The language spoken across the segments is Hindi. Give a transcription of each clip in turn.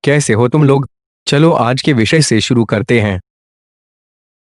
कैसे हो तुम लोग? चलो आज के विषय से शुरू करते हैं।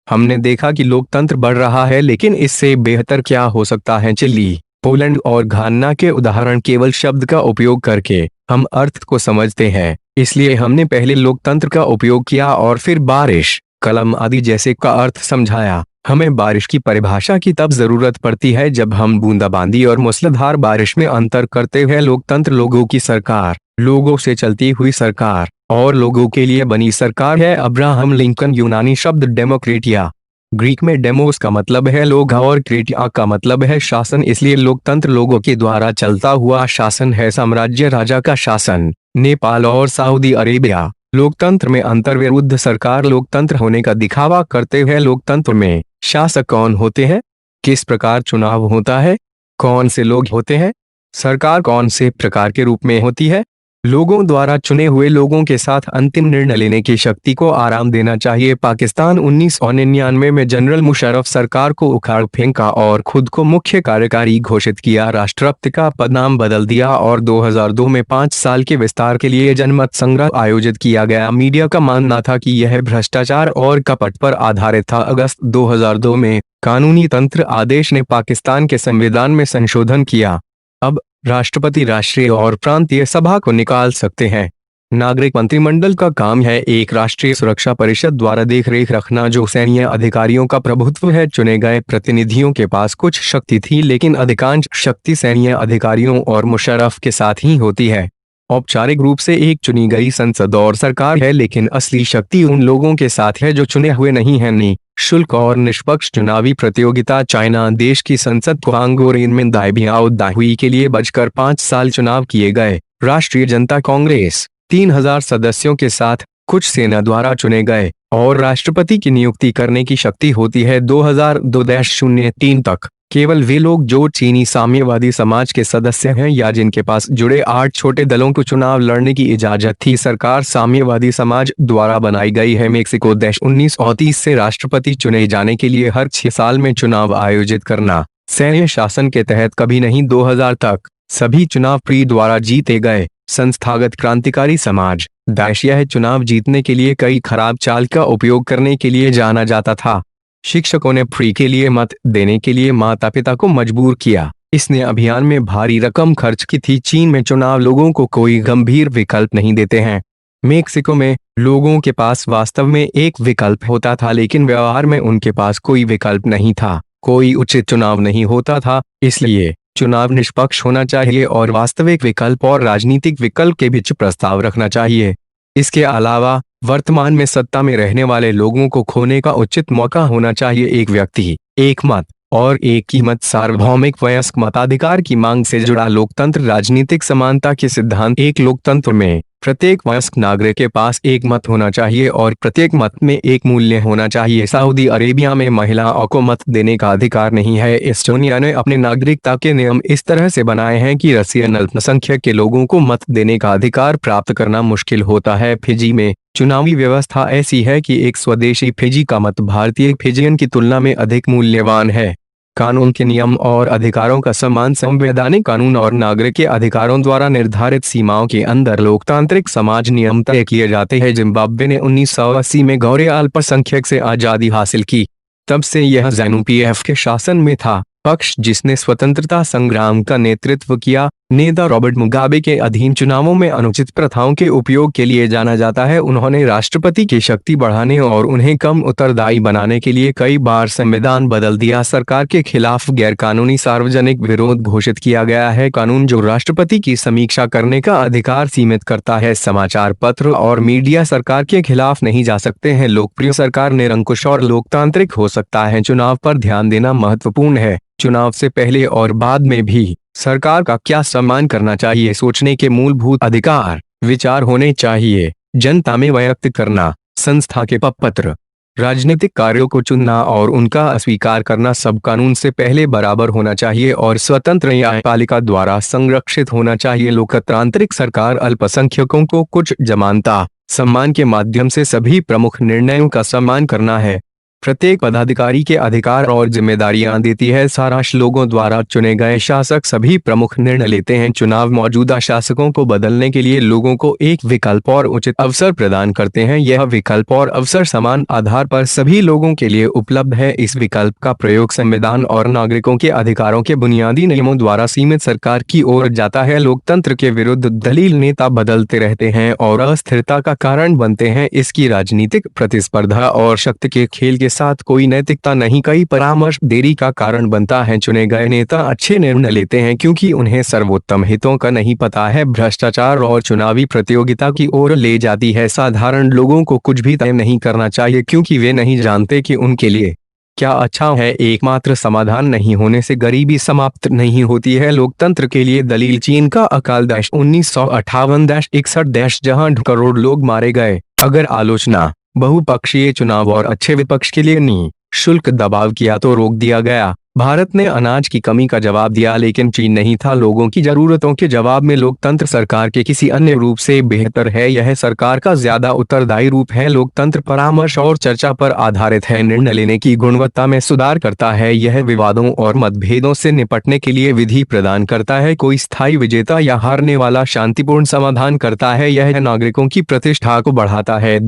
हमने देखा कि लोकतंत्र बढ़ रहा है, लेकिन इससे बेहतर क्या हो सकता है? चिली, पोलैंड और घाना के उदाहरण केवल शब्द का उपयोग करके हम अर्थ को समझते हैं। इसलिए हमने पहले लोकतंत्र का उपयोग किया और फिर बारिश, कलम आदि जैसे का अर्थ समझाया। हमें बारिश की परिभाषा की तब जरूरत पड़ती है जब हम बूंदाबांदी और मूसलाधार बारिश में अंतर करते हैं। लोकतंत्र लोगों की सरकार, लोगों से चलती हुई सरकार और लोगों के लिए बनी सरकार है। Abraham Lincoln. यूनानी शब्द डेमोक्रेटिया, ग्रीक में डेमोस का मतलब है लोग और क्रेटिया का मतलब है शासन। इसलिए लोकतंत्र लोगों के द्वारा चलता हुआ शासन है। साम्राज्य, राजा का शासन। नेपाल और सऊदी अरेबिया। लोकतंत्र में अंतर। विरुद्ध सरकार लोकतंत्र होने का दिखावा करते हैं। लोकतंत्र में शासक कौन होते हैं? किस प्रकार चुनाव होता है? कौन से लोग होते हैं? सरकार कौन से प्रकार के रूप में होती है? लोगों द्वारा चुने हुए लोगों के साथ अंतिम निर्णय लेने की शक्ति को आराम देना चाहिए। पाकिस्तान 1999 में जनरल मुशर्रफ सरकार को उखाड़ फेंका और खुद को मुख्य कार्यकारी घोषित किया। राष्ट्रपति का पदनाम बदल दिया और 2002 में 5 साल के विस्तार के लिए जनमत संग्रह आयोजित किया गया। मीडिया का मानना था कि यह भ्रष्टाचार और कपट पर आधारित था। अगस्त 2002 में कानूनी तंत्र आदेश ने पाकिस्तान के संविधान में संशोधन किया। अब राष्ट्रपति राष्ट्रीय और प्रांतीय सभा को निकाल सकते हैं। नागरिक मंत्रिमंडल का काम है एक राष्ट्रीय सुरक्षा परिषद द्वारा देखरेख रखना जो सैन्य अधिकारियों का प्रभुत्व है। चुने गए प्रतिनिधियों के पास कुछ शक्ति थी, लेकिन अधिकांश शक्ति सैन्य अधिकारियों और मुशर्रफ के साथ ही होती है। औपचारिक रूप से एक चुनी गई संसद और सरकार है, लेकिन असली शक्ति उन लोगों के साथ है जो चुने हुए नहीं हैं। निःशुल्क और निष्पक्ष चुनावी प्रतियोगिता। चाइना देश की संसद को हांगोरियन में दाहुई के लिए बचकर 5 साल चुनाव किए गए। राष्ट्रीय जनता कांग्रेस 3000 सदस्यों के साथ कुछ सेना द्वारा चुने गए और राष्ट्रपति की नियुक्ति करने की शक्ति होती है। 2002-03 तक केवल वे लोग जो चीनी साम्यवादी समाज के सदस्य हैं या जिनके पास जुड़े 8 छोटे दलों को चुनाव लड़ने की इजाजत थी। सरकार साम्यवादी समाज द्वारा बनाई गई है। मेक्सिको देश 1930 से राष्ट्रपति चुने जाने के लिए हर 6 साल में चुनाव आयोजित करना। सैन्य शासन के तहत कभी नहीं। 2000 तक सभी चुनाव प्री द्वारा जीते गए। संस्थागत क्रांतिकारी समाज दाइश। यह चुनाव जीतने के लिए कई खराब चाल का उपयोग करने के लिए जाना जाता था। शिक्षकों ने फ्री के लिए मत देने के लिए माता पिता को मजबूर किया। इसने अभियान में भारी रकम खर्च की थी। चीन में चुनाव लोगों को कोई गंभीर विकल्प नहीं देते हैं। मेक्सिको में लोगों के पास वास्तव में एक विकल्प होता था, लेकिन व्यवहार में उनके पास कोई विकल्प नहीं था। कोई उचित चुनाव नहीं होता था। इसलिए चुनाव निष्पक्ष होना चाहिए और वास्तविक विकल्प और राजनीतिक विकल्प के बीच प्रस्ताव रखना चाहिए। इसके अलावा वर्तमान में सत्ता में रहने वाले लोगों को खोने का उचित मौका होना चाहिए। एक व्यक्ति, एक मत और एक कीमत। सार्वभौमिक वयस्क मताधिकार की मांग से जुड़ा लोकतंत्र। राजनीतिक समानता के सिद्धांत। एक लोकतंत्र में प्रत्येक वयस्क नागरिक के पास एक मत होना चाहिए और प्रत्येक मत में एक मूल्य होना चाहिए। सऊदी अरेबिया में महिलाओं को मत देने का अधिकार नहीं है। एस्टोनिया ने अपने नागरिकता के नियम इस तरह से बनाए हैं कि रसियन अल्पसंख्यक के लोगों को मत देने का अधिकार प्राप्त करना मुश्किल होता है। फिजी में चुनावी व्यवस्था ऐसी है कि एक स्वदेशी फिजी का मत भारतीय फिजियन की तुलना में अधिक मूल्यवान है। कानून के नियम और अधिकारों का सम्मान। संवैधानिक कानून और नागरिक के अधिकारों द्वारा निर्धारित सीमाओं के अंदर लोकतांत्रिक समाज नियम तय किए जाते हैं। जिम्बाब्वे ने 1980 में गौरे अल्पसंख्यक से आजादी हासिल की। तब से यह ज़ैनू-पीएफ के शासन में था। पक्ष जिसने स्वतंत्रता संग्राम का नेतृत्व किया। नेता रॉबर्ट मुगाबे के अधीन चुनावों में अनुचित प्रथाओं के उपयोग के लिए जाना जाता है। उन्होंने राष्ट्रपति की शक्ति बढ़ाने और उन्हें कम उत्तरदायी बनाने के लिए कई बार संविधान बदल दिया। सरकार के खिलाफ गैरकानूनी सार्वजनिक विरोध घोषित किया गया है। कानून जो राष्ट्रपति की समीक्षा करने का अधिकार सीमित करता है। समाचार पत्र और मीडिया सरकार के खिलाफ नहीं जा सकते हैं। लोकप्रिय सरकार निरंकुश और लोकतांत्रिक हो सकता है। चुनाव पर ध्यान देना महत्वपूर्ण है। चुनाव से पहले और बाद में भी सरकार का क्या सम्मान करना चाहिए। सोचने के मूलभूत अधिकार, विचार होने चाहिए। जनता में व्यक्त करना, संस्था के पत्र, राजनीतिक कार्यों को चुनना और उनका अस्वीकार करना सब कानून से पहले बराबर होना चाहिए और स्वतंत्र न्यायपालिका द्वारा संरक्षित होना चाहिए। लोकतांत्रिक सरकार अल्पसंख्यकों को कुछ जमानता सम्मान के माध्यम से सभी प्रमुख निर्णयों का सम्मान करना है। प्रत्येक पदाधिकारी के अधिकार और जिम्मेदारियां देती है। सारांश लोगों द्वारा चुने गए शासक सभी प्रमुख निर्णय लेते हैं। चुनाव मौजूदा शासकों को बदलने के लिए लोगों को एक विकल्प और उचित अवसर प्रदान करते हैं। यह विकल्प और अवसर समान आधार पर सभी लोगों के लिए उपलब्ध है। इस विकल्प का प्रयोग संविधान और नागरिकों के अधिकारों के बुनियादी नियमों द्वारा सीमित सरकार की ओर जाता है। लोकतंत्र के विरुद्ध दलील नेता बदलते रहते हैं और अस्थिरता का कारण बनते हैं। इसकी राजनीतिक प्रतिस्पर्धा और शक्ति के खेल के साथ कोई नैतिकता नहीं। कई परामर्श देरी का कारण बनता है। चुने गए नेता अच्छे निर्णय लेते हैं क्योंकि उन्हें सर्वोत्तम हितों का नहीं पता है। भ्रष्टाचार और चुनावी प्रतियोगिता की ओर ले जाती है। साधारण लोगों को कुछ भी तय नहीं करना चाहिए क्योंकि वे नहीं जानते कि उनके लिए क्या अच्छा है। एकमात्र समाधान नहीं होने से गरीबी समाप्त नहीं होती है। लोकतंत्र के लिए दलील चीन का अकाल 1958-61 जहां करोड़ लोग मारे गए। अगर आलोचना बहुपक्षीय चुनाव और अच्छे विपक्ष के लिए निःशुल्क दबाव किया तो रोक दिया गया। भारत ने अनाज की कमी का जवाब दिया लेकिन चीन नहीं था। लोगों की जरूरतों के जवाब में लोकतंत्र सरकार के किसी अन्य रूप से बेहतर है। यह सरकार का ज्यादा उत्तरदायी रूप है। लोकतंत्र परामर्श और चर्चा पर आधारित है। निर्णय लेने की गुणवत्ता में सुधार करता है। यह विवादों और मतभेदों से निपटने के लिए विधि प्रदान करता है। कोई स्थायी विजेता या हारने वाला शांतिपूर्ण समाधान करता है। यह नागरिकों की प्रतिष्ठा को बढ़ाता है।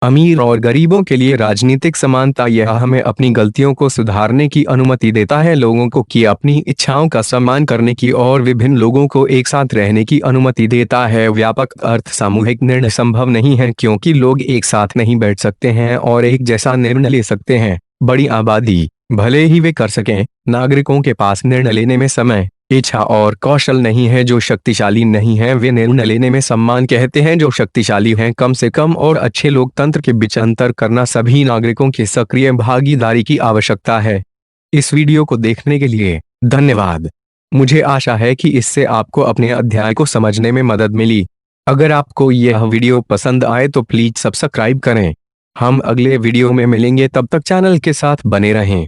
अमीर और गरीबों के लिए राजनीतिक समानता यह हमें अपनी गलतियों को सुधारने की अनुमति देता है। लोगों को की अपनी इच्छाओं का सम्मान करने की और विभिन्न लोगों को एक साथ रहने की अनुमति देता है। व्यापक अर्थ सामूहिक निर्णय संभव नहीं है क्योंकि लोग एक साथ नहीं बैठ सकते हैं और एक जैसा निर्णय ले सकते हैं। बड़ी आबादी भले ही वे कर सकें, नागरिकों के पास निर्णय लेने में समय, इच्छा और कौशल नहीं है। जो शक्तिशाली नहीं है वे निर्णय लेने में सम्मान कहते हैं। जो शक्तिशाली हैं कम से कम और अच्छे लोकतंत्र के बीच अंतर करना सभी नागरिकों की सक्रिय भागीदारी की आवश्यकता है। इस वीडियो को देखने के लिए धन्यवाद। मुझे आशा है कि इससे आपको अपने अध्याय को समझने में मदद मिली। अगर आपको यह वीडियो पसंद आए तो प्लीज सब्सक्राइब करें। हम अगले वीडियो में मिलेंगे, तब तक चैनल के साथ बने रहें।